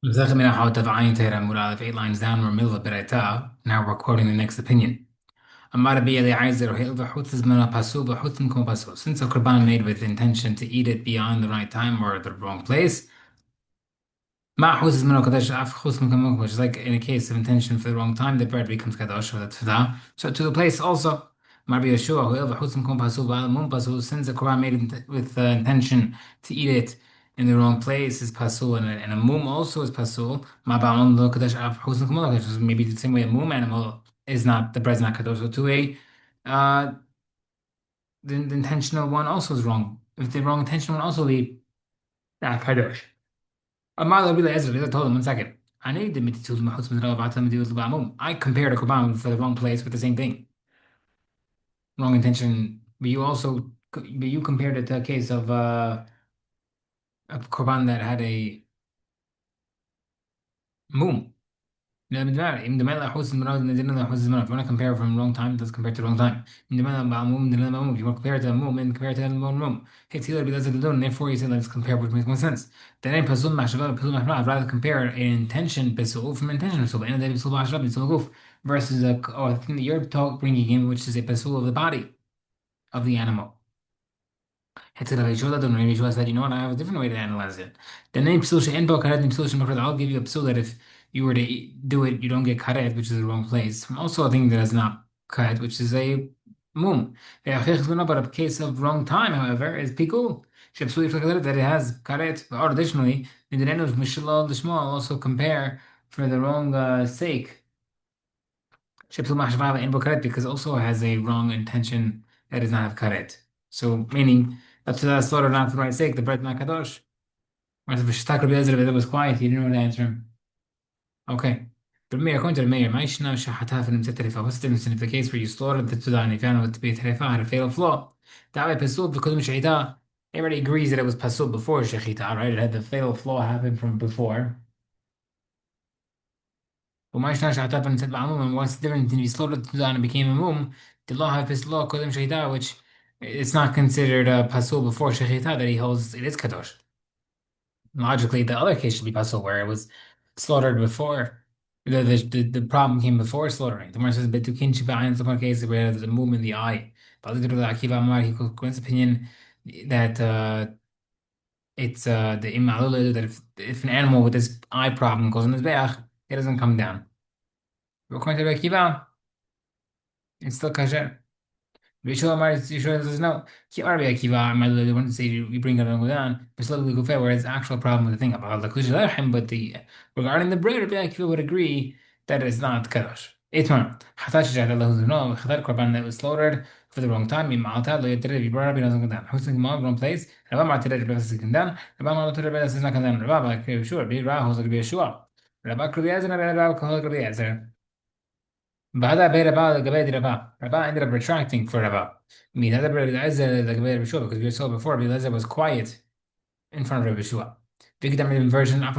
Menahot Daf Ayin Teira Amud Aleph, 8 lines down, we're middle of Beraita. Now we're quoting the next opinion. Amar Bi Eliezer Hil v'chutz zmana pasul v'chutz m'kom pasul. Since a korban made with intention to eat it beyond the right time or the wrong place, which is like in a case of intention for the wrong time, the bread becomes kadosh or the tzada. So to the place also, Marbi Yeshua, since the Quran made it with intention to eat it in the wrong place is pasul, and a mum also is pasul. Maybe the same way a mum animal is not, the bread's not kadosh. So to a the intentional one also is wrong. If the wrong intentional one also be not kadosh. Amar Rabbi Eliezer told him, 1 second. I need the mitzvot mahutz mitzvah b'atam mediyut b'amum. I compared a korban for the wrong place with the same thing, wrong intention. But you compared it to a case of a korban that had a mum. لا بالمعنى إن دماغ حوس المراد نزلنا حوس المراد. If you want to compare from wrong time, let's compare to the wrong time. إن دماغ بعموم نزلنا بعموم. If you want to compare to the mum and compare to the mum. It's either because of the and therefore you say let's compare which makes more sense. Then in pasul mashava pasul mashava, I'd rather compare an intention pasul from intention pasul. But in the pasul mashava pasul guf versus a thing that you're bringing in, which is a pasul of the body of the animal. Said, you know what, I have a different way to analyze it. The name psul she'en bo karet psul she'machred. I'll give you a psul that if you were to do it, you don't get karet, which is the wrong place. Also, a thing that is not karet, which is a mum. But a case of wrong time, however, is pikul. That it has karet. Or additionally, the name of mishalal l'shmal also compare for the wrong sake. Shepsul machshava en bo karet, because also has a wrong intention that does not have karet. So meaning that's slaughtered not for the right sake, the bread not kadosh. Whereas if Shtak Rabbi Eliezer was quiet, he didn't know how to answer him. Okay. But Meir, according to the Meir, Maishna Shahataf and Terefa. What's the difference if the case where you slaughtered the Tudah and you found it to be a Terefa had a fatal flaw? That way Pasul because Shahita, everybody agrees that it was Pasul before Shechita, right? It had the fatal flaw happen from before. But Maishna Shahataf and Terefa, and what's the difference if you slaughtered the Tudah and it became a mum? The law have Pasul Kodim Shahita, which it's not considered a Pasul before Shechita that he holds it is Kadosh. Logically, the other case should be puzzle where it was slaughtered before. The problem came before slaughtering. The Gemara says, "Betukin shibayin." Some cases where there's a movement in the eye. But the Akiva Amar, he Cohen's opinion that it's the imalulu that if an animal with this eye problem goes on his back, it doesn't come down. But according to Akiva, it's still kasher. Yeshua says no. Rabbi Akiva, my little want to say you bring it and go down, but slowly go fair, whereas the actual problem with the thing about the kushal but the regarding the bread, Rabbi Akiva would agree that it's not kadosh. Itman, chatat shechat Allah no, chatat korban that was slaughtered for the wrong time. Malta lo yetere if you brought up, it doesn't go down. Who's thinking wrong place? Rabbi Martir Rabbi says come down. Rabbi Martir Rabbi says not come down. Rabbi Yeshua, Rabbi Rahos Rabbi Yeshua. Rabbi Kriyaz and Rabbi Kahal Rabbi Yezer. بعدها بقى ربا جبادي ربا ended up retracting for Rabba. I mean, هذا Rabbi Eliezer the Rabbi Yeshua, because we saw before Rabbi Eliezer was quiet in front of Rabbi Yeshua. The different version, even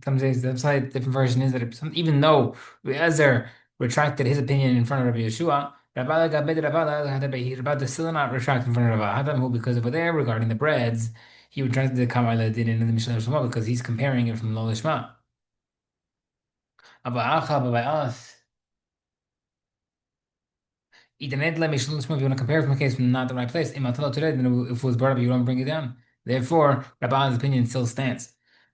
some says the side different version is that even though Rabbi Eliezer retracted his opinion in front of Rabbi Yeshua, Rabbi still not retract in front of Rabbi. Because over there regarding the breads, he retracted the Kamala did in the Mishnah Shema because he's comparing it from Lo Lishma. By us. If you want to compare from a case from not the right place, then if it was brought up, you don't bring it down. Therefore, Rabban's opinion still stands.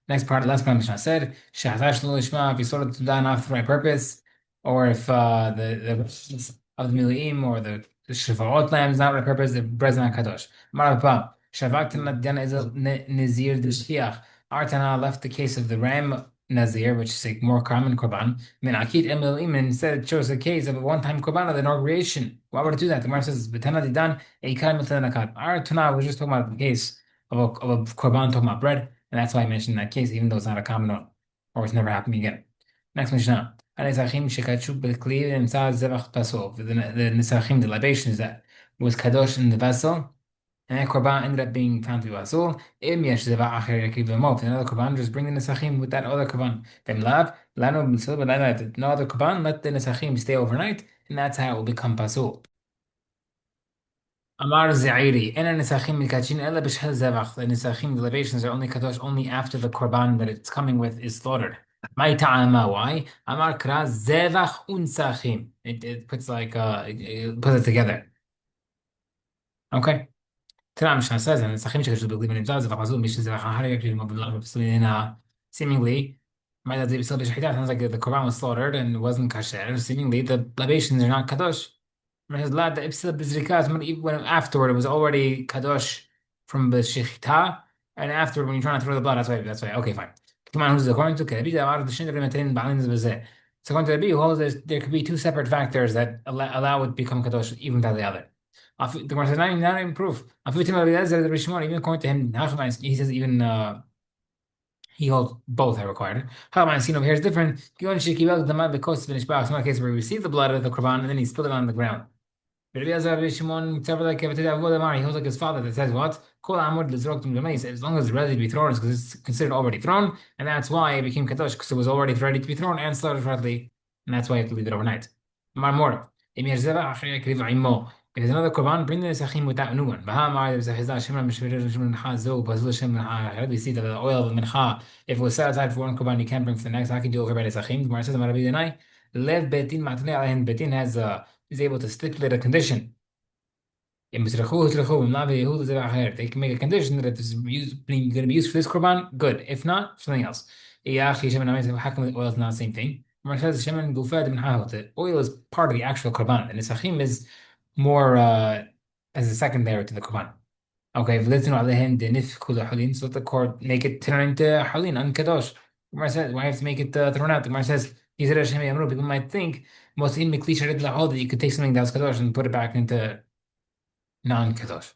Next part, last part Mishnah said, if you sort of done off the right purpose, or if the of the Milim or the Shavuot lamb is not the right purpose, the bread is not kadosh. Marapa, Shavak is a Nazir the Shchiach. Artana left the case of the ram Nazir, which is a more common korban. Menachit Emil Iman instead it shows a case of a one-time korban of the inauguration. Why would it do that? The Gemara says, "B'tana didan eikad mitanakat." Our Tanah was just talking about the case of a korban talking about bread, and that's why I mentioned that case, even though it's not a common one, or it's never happening again. Next Mishnah. Anisachim shekachu b'kli and zevach pasol. The nisachim, the libations that was kadosh in the vessel. And that korban ended up being found to be asul. Im yesh zeva acher yakiv v'mov. Another korban, just bring the nesachim with that other korban. V'im lav lanu b'mitzvah, but if no other korban, let the nesachim stay overnight, and that's how it will become pasul. Amar Zairi, and Nisachim Mikachin Ella Bishel Zevach. The Nisachim, the libations are only Kadosh only after the Korban that it's coming with is slaughtered. My ta'ama, why? Amar Kra Zevach Unsachim. It puts like, it puts it together. Okay. תראה, המשנה says, הנסחים שקשור בגלי בנבזל, זה בחזור, מי שזה אחר יקריב כמו בבלח בפסולין, seemingly, might have to be still sounds like the Quran was slaughtered and it wasn't kasher. Seemingly, the libations are not kadosh. His lad, the Ipsil Bizrikas, when afterward, it was already kadosh from the shechita, and afterward, when you're trying to throw the blood, that's why. Okay, fine. Come on, who's according to Kerebi, the Amar, the Shin, the Rimatin, Balin, the so according to the Rebbe, who holds there could be two separate factors that allow it to become kadosh even without the other. The Gemara says not even proof. Even according to him, he says even he holds both are required. How am I seen over here is different. It's not a case where we receive the blood of the korban and then he spilled it on the ground. But he holds like his father that says what? As long as it's ready to be thrown, it's because it's considered already thrown, and that's why it became kadosh because it was already ready to be thrown and slaughtered correctly, and that's why you have to leave it overnight. More. If there's another korban, bring the nesachim without a new one. We see that the oil of the mincha, if it was set aside for one korban, you can't bring for the next. How can you do over by nesachim? The Gemara says, Lev betin matnei alehin. Betin has is able to stipulate a condition. They can make a condition that if it's going to be used for this korban, good. If not, something else. How come the oil is not the same thing? The oil is part of the actual korban, and the nesachim is more as a secondary to the korban. Okay, so let the court make it turn into halin, unkadosh. Gemara says, why have to make it thrown out? The Gemara says, people might think that you could take something that was kadosh and put it back into non-kadosh.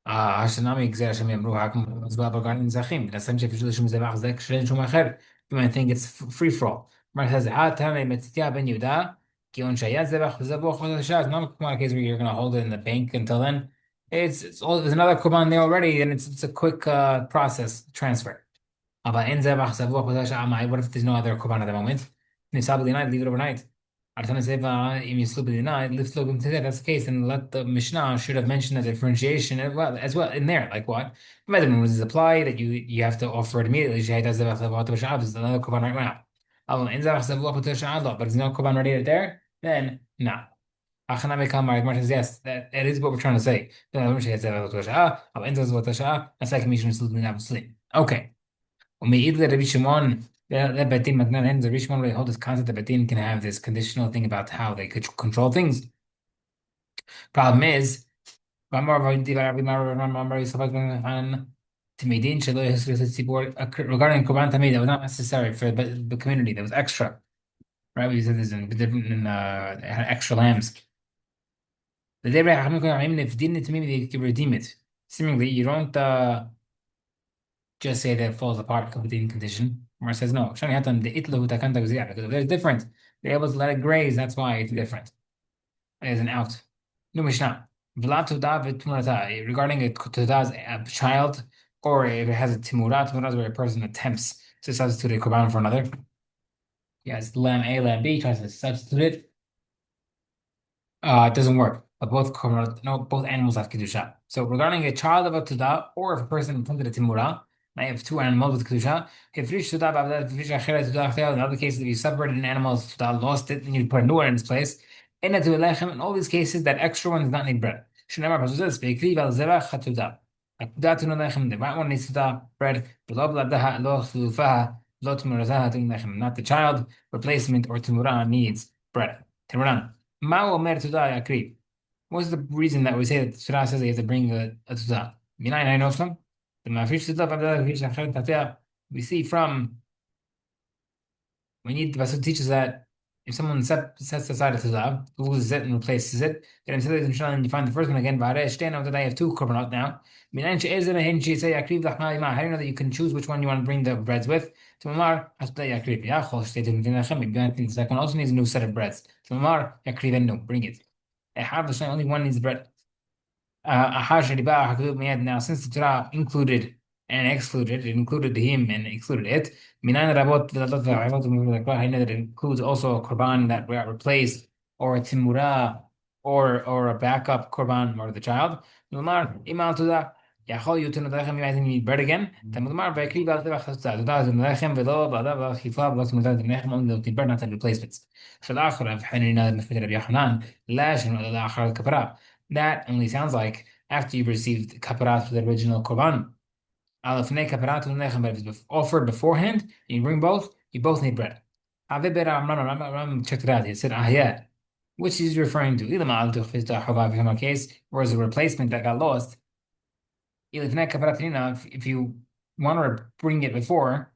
השנמי גזיר שהם יאמרו hakum מצבע בגן נזכים, לסיים שפשוט לשום זבח זה כשאין שום אחר. You might think it's free for all. Gemara says, תמי מצתיה בן יהודה, כיוון שהיה זבח וזבוח חודשה, it's not a case where you're going to hold it in the bank until then. There's another korban there already, and it's a quick process transfer. But in zebach zavua potasha, what if there's no other korban at the moment? Nisab night, leave it overnight. Artana seva, if you sleep the night, live slow today. That's the case, and let the Mishnah should have mentioned the differentiation as well in there. Like what? When does it apply that you have to offer it immediately? Shehita zebach zavua potasha, there's another korban right now. In zebach zavua potasha, but there's no korban ready there. Then no. Yes, that is what we're trying to say. Okay. Rabbi Shimon, Rabbi Shimon really hold this concept that Betin can have this conditional thing about how they could control things. Problem is, regarding Korban Tamid, that was not necessary for the community, that was extra. Right? We said this in different extra lambs. The day if didn't to me, they could redeem it. Seemingly, you don't just say that it falls apart because of the condition. Umar says no. Because they're different. They're able to let it graze. That's why it's different. It is an out. No Mishnah. Regarding a child, or if it has a timurat, timurat is where a person attempts to substitute a korban for another. Yes, lamb A, lamb B tries to substitute it. It doesn't work. But both animals have kedusha. So regarding a child of a tudah, or if a person attempted a timura, I have two animals with kedusha. If in other cases, if you separated an animal's tudah, lost it, and you put a new one in its place. In all these cases, that extra one does not need bread. The right one needs bread, not the child. Replacement or timura needs bread. Timura. What's the reason that we say that Surah says that you have to bring a tudah? I know some. We see from we need the Pasuk teaches that if someone sets aside a tudah, loses it and replaces it, then you find the first one again. I have two korbanot now. How do you know that you can choose which one you want to bring the breads with? Maybe I think the second one also needs a new set of breads. Bring it. Only one needs bread. Now, since the Torah included and excluded, it included him and excluded it. I know that it includes also a korban that got replaced, or a timura, or a backup korban, or the child. Lamar, email to that. יכול יותר לדרכם אם הייתם need bread again. תלמוד לומר, ויקריא בעל טבע חצוצה. תודה זה מלחם ולא בעדה ולא חיפה ולא תמודד מלחם only not bread not replacements. שלאחר הבחנה מפקד רבי יוחנן, לה שנועד לאחר הכפרה. That only sounds like after you've received kaparat for the original korban. Alafnei kaparat u'lechem, but if it's offered beforehand, and you bring both, you both need bread. Ram checked it out. He said, yeah. Which is referring to a case, whereas a replacement that got lost. If you want to bring it before,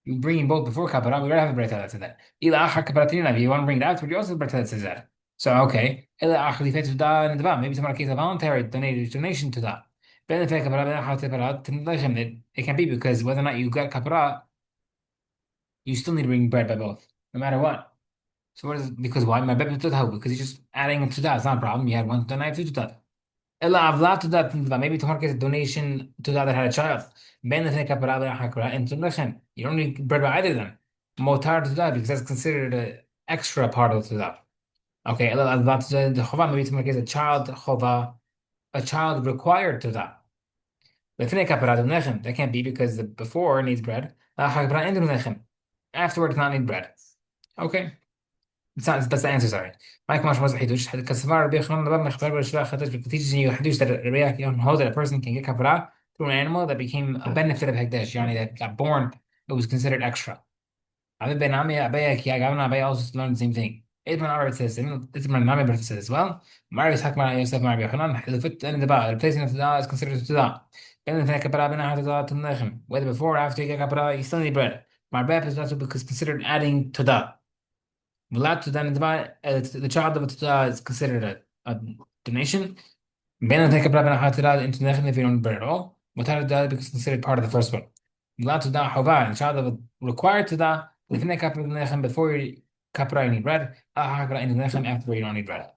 you bring both before kapara, we already have a breta that says that. If you want to bring it after, you also have a breta that says that. So, okay. Maybe some case a voluntary donation to that. It can be because whether or not you got kapara, you still need to bring bread by both, no matter what. So what is because why? Because you're just adding to that. It's not a problem. You had one to nine to that. Maybe to get a donation to that had a child. And you don't need bread by either of them. Motar to that because that's considered an extra part of that. Okay, maybe to get a child chova, a child required to that. That can't be because the before needs bread. Afterward, does not need bread. Okay. that's the answer, sorry. Mike Marsh was a Hidush. Kasvar Rabbi Yochanan Labar Mechbar B'Shvach Chadash teaches you a Hidush that Rabbi Yochanan holds that a person can get kapara through an animal that became a benefit of Hekdesh, yani that got born, it was considered extra. Abba Ben Ami Abaya Kiagavna Abaya also learned the same thing. Ibn Arab says, Ibn Nami Brith says as well. Marius Hakmar Yosef Mar Yochanan, the foot and the ba, the placing of the is considered to da. Ben the kapara ben Ahad to Nechem. Whether before or after you get kapara, you still need bread. Marbep is also because considered adding to da. The child of a is considered a donation. Into if you don't burn at all. Because it's considered part of the first one. The child of a required to that before you kapra you need bread. After you don't need bread.